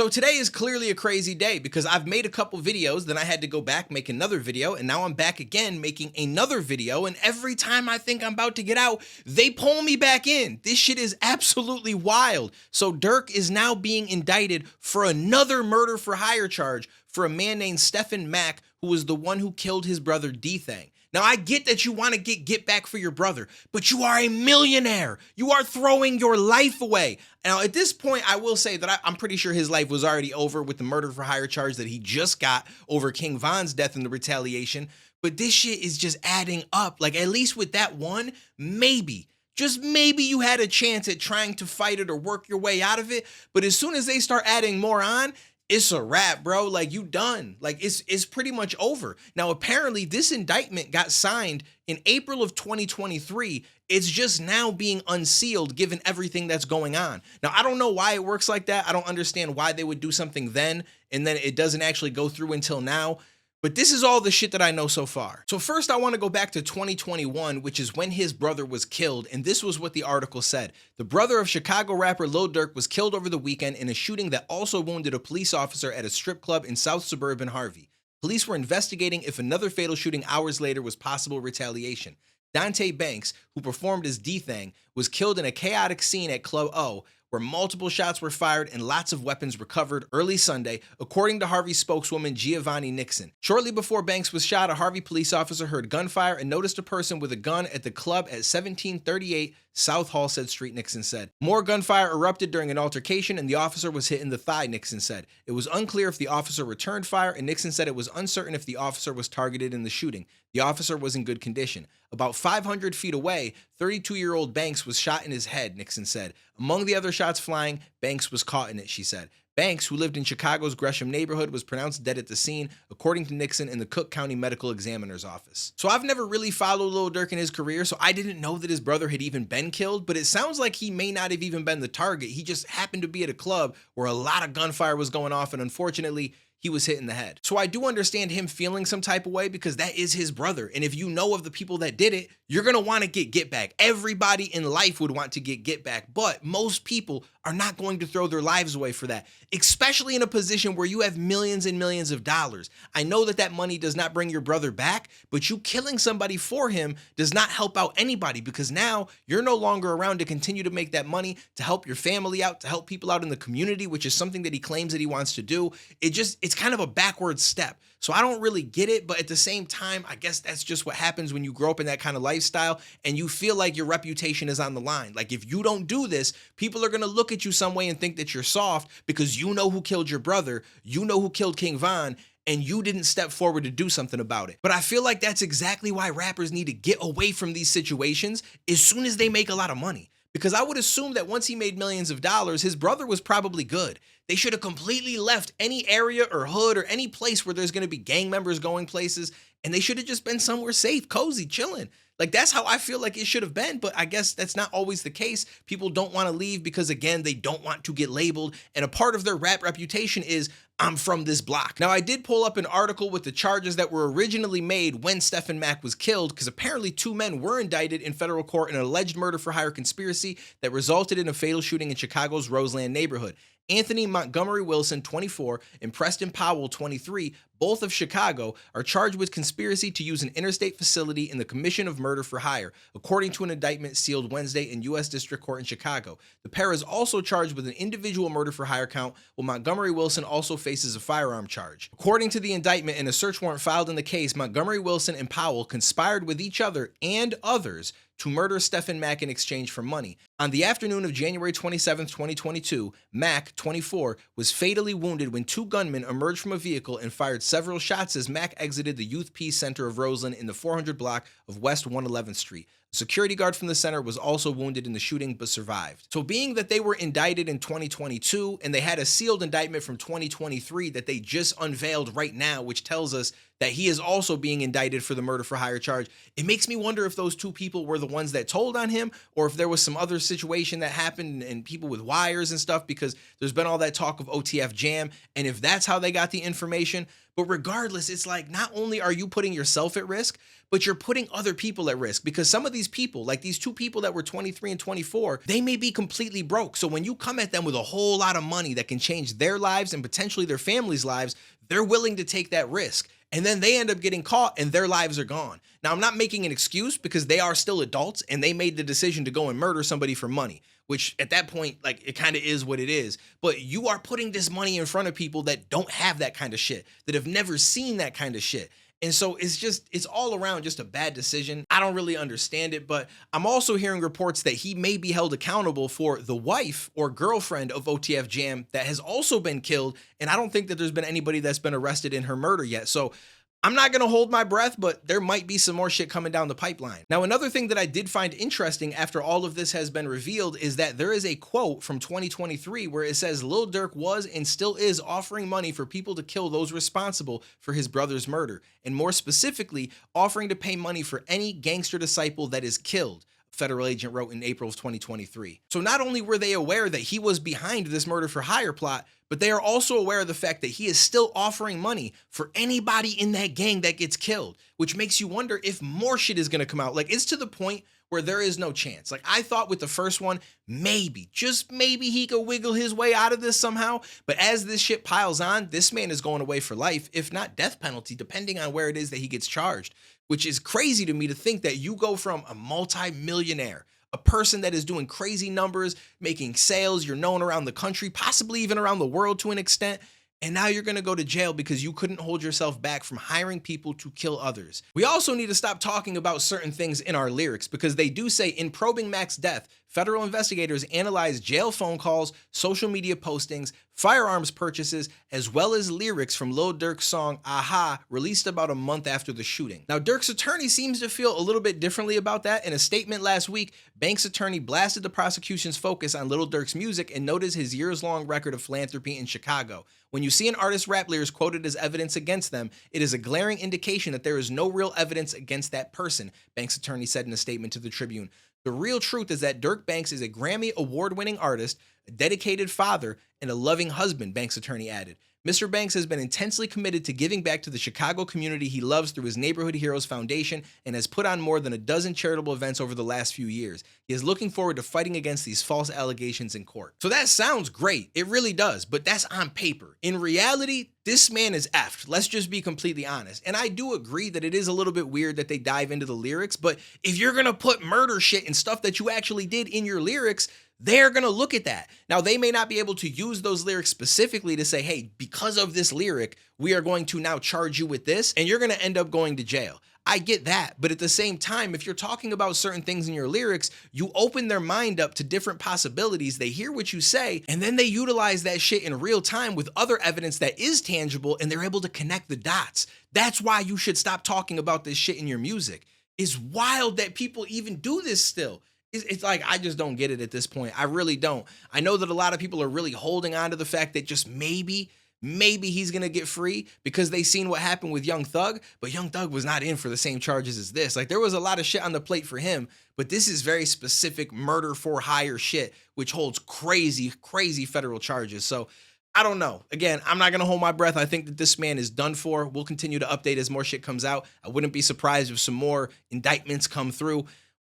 So today is clearly a crazy day because I've made a couple videos, then I had to go back, make another video, and now I'm back again making another video, and every time I think I'm about to get out, they pull me back in. This shit is absolutely wild. So Durk is now being indicted for another murder for hire charge for a man named Stephen Mack, who was the one who killed his brother D-Thang. Now, I get that you want to get back for your brother, but you are a millionaire. You are throwing your life away. Now, at this point, I will say that I'm pretty sure his life was already over with the murder for hire charge that he just got over King Von's death and the retaliation. But this shit is just adding up. Like, at least with that one, maybe, just maybe you had a chance at trying to fight it or work your way out of it. But as soon as they start adding more on, it's a wrap, bro. Like, you done. Like, it's pretty much over. Now, apparently, this indictment got signed in April of 2023. It's just now being unsealed given everything that's going on. Now, I don't know why it works like that. I don't understand why they would do something then and then it doesn't actually go through until now. But this is all the shit that I know so far. So first I want to go back to 2021, which is when his brother was killed, and this was what the article said. The brother of Chicago rapper Lil Durk was killed over the weekend in a shooting that also wounded a police officer at a strip club in South Suburban Harvey. Police were investigating if another fatal shooting hours later was possible retaliation. Dante Banks, who performed as D-Thang, was killed in a chaotic scene at Club O, where multiple shots were fired and lots of weapons recovered early Sunday, according to Harvey spokeswoman Giovanni Nixon. Shortly before Banks was shot, a Harvey police officer heard gunfire and noticed a person with a gun at the club at 1738 South Halstead Street, Nixon said. More gunfire erupted during an altercation and the officer was hit in the thigh, Nixon said. It was unclear if the officer returned fire, and Nixon said it was uncertain if the officer was targeted in the shooting. The officer was in good condition. About 500 feet away, 32-year-old Banks was shot in his head, Nixon said. Among the other shots flying, Banks was caught in it, she said. Banks, who lived in Chicago's Gresham neighborhood, was pronounced dead at the scene, according to Nixon in the Cook County Medical Examiner's office. So I've never really followed Lil Durk in his career, so I didn't know that his brother had even been killed, but it sounds like he may not have even been the target. He just happened to be at a club where a lot of gunfire was going off, and unfortunately, he was hit in the head. So I do understand him feeling some type of way because that is his brother. And if you know of the people that did it, you're gonna wanna get back. Everybody in life would want to get back, but most people are not going to throw their lives away for that, especially in a position where you have millions and millions of dollars. I know that that money does not bring your brother back, but you killing somebody for him does not help out anybody because now you're no longer around to continue to make that money, to help your family out, to help people out in the community, which is something that he claims that he wants to do. It's kind of a backward step. So I don't really get it, but at the same time, I guess that's just what happens when you grow up in that kind of lifestyle and you feel like your reputation is on the line. Like if you don't do this, people are going to look at you some way and think that you're soft because you know who killed your brother, you know who killed King Von, and you didn't step forward to do something about it. But I feel like that's exactly why rappers need to get away from these situations as soon as they make a lot of money. Because I would assume that once he made millions of dollars, his brother was probably good. They should have completely left any area or hood or any place where there's going to be gang members going places, and they should have just been somewhere safe, cozy, chilling. Like that's how I feel like it should have been, but I guess that's not always the case. People don't want to leave because again, they don't want to get labeled, and a part of their rap reputation is I'm from this block. Now I did pull up an article with the charges that were originally made when Stephen Mack was killed, because apparently 2 men were indicted in federal court in an alleged murder for hire conspiracy that resulted in a fatal shooting in Chicago's Roseland neighborhood. Anthony Montgomery Wilson, 24, and Preston Powell, 23, both of Chicago, are charged with conspiracy to use an interstate facility in the commission of murder for hire, according to an indictment sealed Wednesday in U.S. District Court in Chicago. The pair is also charged with an individual murder for hire count, while Montgomery Wilson also faces a firearm charge. According to the indictment and a search warrant filed in the case, Montgomery Wilson and Powell conspired with each other and others to murder Stephen Mack in exchange for money. On the afternoon of January 27, 2022, Mack, 24, was fatally wounded when 2 gunmen emerged from a vehicle and fired several shots as Mack exited the Youth Peace Center of Roseland in the 400 block of West 111th Street. A security guard from the center was also wounded in the shooting but survived. So being that they were indicted in 2022 and they had a sealed indictment from 2023 that they just unveiled right now, which tells us that he is also being indicted for the murder for hire charge. It makes me wonder if those two people were the ones that told on him, or if there was some other situation that happened and people with wires and stuff, because there's been all that talk of OTF Jam, and if that's how they got the information. But regardless, it's like, not only are you putting yourself at risk, but you're putting other people at risk, because some of these people, like these two people that were 23 and 24, they may be completely broke. So when you come at them with a whole lot of money that can change their lives and potentially their families' lives, they're willing to take that risk. And then they end up getting caught and their lives are gone. Now, I'm not making an excuse, because they are still adults and they made the decision to go and murder somebody for money, which at that point, like, it kind of is what it is. But you are putting this money in front of people that don't have that kind of shit, that have never seen that kind of shit. And so it's all around just a bad decision. I don't really understand it, but I'm also hearing reports that he may be held accountable for the wife or girlfriend of OTF Jam that has also been killed. And I don't think that there's been anybody that's been arrested in her murder yet. So I'm not going to hold my breath, but there might be some more shit coming down the pipeline. Now, another thing that I did find interesting after all of this has been revealed is that there is a quote from 2023 where it says Lil Durk was and still is offering money for people to kill those responsible for his brother's murder, and more specifically, offering to pay money for any gangster disciple that is killed. Federal agent wrote in April of 2023. So not only were they aware that he was behind this murder for hire plot, but they are also aware of the fact that he is still offering money for anybody in that gang that gets killed, which makes you wonder if more shit is going to come out. Like, it's to the point where there is no chance. Like, I thought with the first one, maybe, just maybe he could wiggle his way out of this somehow. But as this shit piles on, this man is going away for life, if not death penalty, depending on where it is that he gets charged, which is crazy to me to think that you go from a multi-millionaire, a person that is doing crazy numbers, making sales, you're known around the country, possibly even around the world to an extent, and now you're gonna go to jail because you couldn't hold yourself back from hiring people to kill others. We also need to stop talking about certain things in our lyrics, because they do say in probing Mac's death, federal investigators analyzed jail phone calls, social media postings, firearms purchases, as well as lyrics from Lil Durk's song Aha, released about a month after the shooting. Now, Durk's attorney seems to feel a little bit differently about that. In a statement last week, Banks' attorney blasted the prosecution's focus on Lil Durk's music and noted his years-long record of philanthropy in Chicago. When you see an artist's rap lyrics quoted as evidence against them, it is a glaring indication that there is no real evidence against that person, Banks' attorney said in a statement to the Tribune. The real truth is that Durk Banks is a Grammy award-winning artist, a dedicated father, and a loving husband, Banks' attorney added. Mr. Banks has been intensely committed to giving back to the Chicago community he loves through his Neighborhood Heroes Foundation, and has put on more than a dozen charitable events over the last few years. He is looking forward to fighting against these false allegations in court. So that sounds great. It really does, but that's on paper. In reality, this man is effed. Let's just be completely honest. And I do agree that it is a little bit weird that they dive into the lyrics, but if you're gonna put murder shit and stuff that you actually did in your lyrics, they're going to look at that. Now, they may not be able to use those lyrics specifically to say, hey, because of this lyric, we are going to now charge you with this, and you're going to end up going to jail. I get that. But at the same time, if you're talking about certain things in your lyrics, you open their mind up to different possibilities. They hear what you say, and then they utilize that shit in real time with other evidence that is tangible, and they're able to connect the dots. That's why you should stop talking about this shit in your music. It's wild that people even do this still. It's like, I just don't get it at this point. I really don't. I know that a lot of people are really holding on to the fact that just maybe he's going to get free because they seen what happened with Young Thug, but Young Thug was not in for the same charges as this. Like, there was a lot of shit on the plate for him, but this is very specific murder for hire shit, which holds crazy, crazy federal charges. So I don't know. Again, I'm not going to hold my breath. I think that this man is done for. We'll continue to update as more shit comes out. I wouldn't be surprised if some more indictments come through.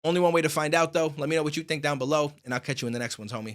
Only one way to find out, though. Let me know what you think down below, and I'll catch you in the next ones, homie.